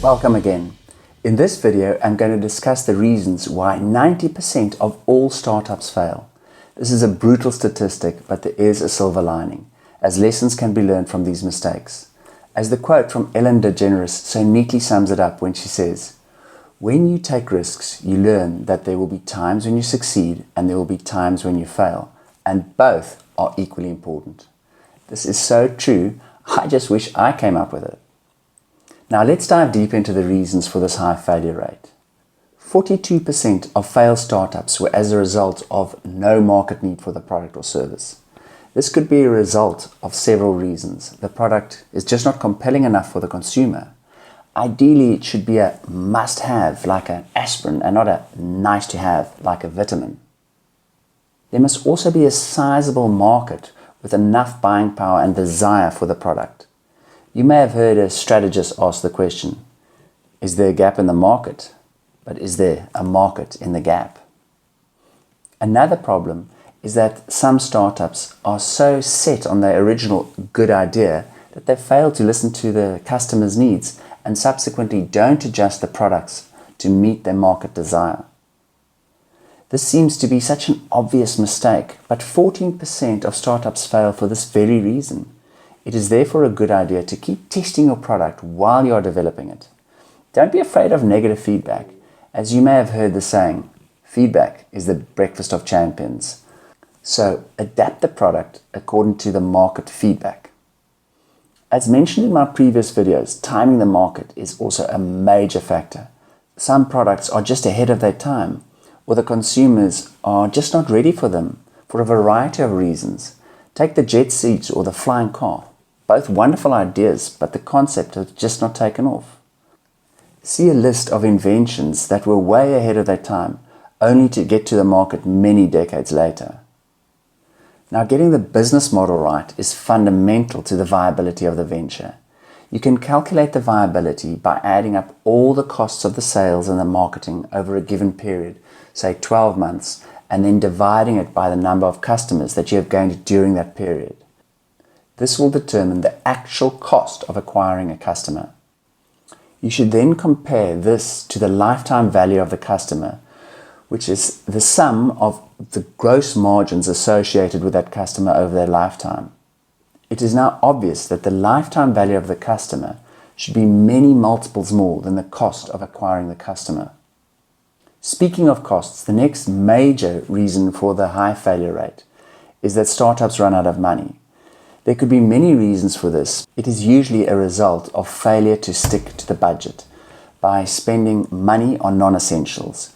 Welcome again. In this video, I'm going to discuss the reasons why 90% of all startups fail. This is a brutal statistic, but there is a silver lining, as lessons can be learned from these mistakes. As the quote from Ellen DeGeneres so neatly sums it up when she says, "When you take risks, you learn that there will be times when you succeed and there will be times when you fail, and both are equally important." This is so true, I just wish I came up with it. Now let's dive deep into the reasons for this high failure rate. 42% of failed startups were as a result of no market need for the product or service. This could be a result of several reasons. The product is just not compelling enough for the consumer. Ideally, it should be a must-have like an aspirin and not a nice-to-have like a vitamin. There must also be a sizable market with enough buying power and desire for the product. You may have heard a strategist ask the question, is there a gap in the market? But is there a market in the gap? Another problem is that some startups are so set on their original good idea that they fail to listen to the customer's needs and subsequently don't adjust the products to meet their market desire. This seems to be such an obvious mistake, but 14% of startups fail for this very reason. It is therefore a good idea to keep testing your product while you are developing it. Don't be afraid of negative feedback, as you may have heard the saying, feedback is the breakfast of champions. So adapt the product according to the market feedback. As mentioned in my previous videos, timing the market is also a major factor. Some products are just ahead of their time, or the consumers are just not ready for them for a variety of reasons. Take the jet seat or the flying car. Both wonderful ideas, but the concept has just not taken off. See a list of inventions that were way ahead of their time, only to get to the market many decades later. Now, getting the business model right is fundamental to the viability of the venture. You can calculate the viability by adding up all the costs of the sales and the marketing over a given period, say 12 months, and then dividing it by the number of customers that you have gained during that period. This will determine the actual cost of acquiring a customer. You should then compare this to the lifetime value of the customer, which is the sum of the gross margins associated with that customer over their lifetime. It is now obvious that the lifetime value of the customer should be many multiples more than the cost of acquiring the customer. Speaking of costs, the next major reason for the high failure rate is that startups run out of money. There could be many reasons for this. It is usually a result of failure to stick to the budget by spending money on non-essentials.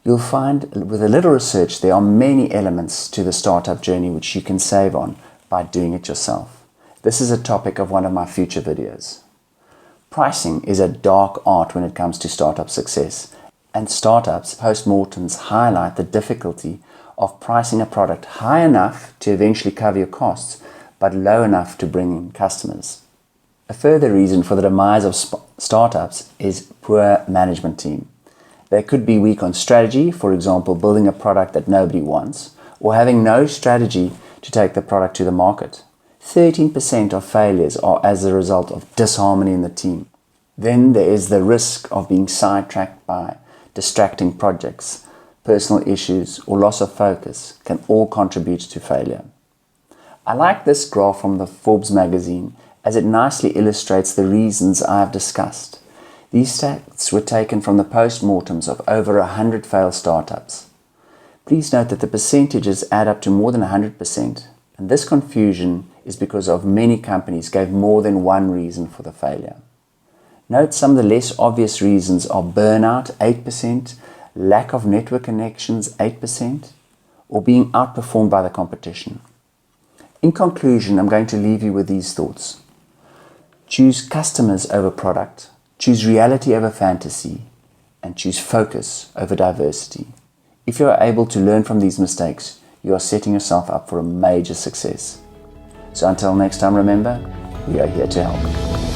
You'll find with a little research there are many elements to the startup journey which you can save on by doing it yourself. This is a topic of one of my future videos. Pricing is a dark art when it comes to startup success, and startups post-mortems highlight the difficulty of pricing a product high enough to eventually cover your costs, but low enough to bring in customers. A further reason for the demise of startups is poor management team. They could be weak on strategy, for example, building a product that nobody wants, or having no strategy to take the product to the market. 13% of failures are as a result of disharmony in the team. Then there is the risk of being sidetracked by distracting projects. Personal issues or loss of focus can all contribute to failure. I like this graph from the Forbes magazine as it nicely illustrates the reasons I have discussed. These stats were taken from the post-mortems of over 100 failed startups. Please note that the percentages add up to more than 100%, and this confusion is because of many companies gave more than one reason for the failure. Note some of the less obvious reasons are burnout, 8%, lack of network connections, 8%, or being outperformed by the competition. In conclusion, I'm going to leave you with these thoughts. Choose customers over product, choose reality over fantasy, and choose focus over diversity. If you are able to learn from these mistakes, you are setting yourself up for a major success. So until next time, remember, we are here to help.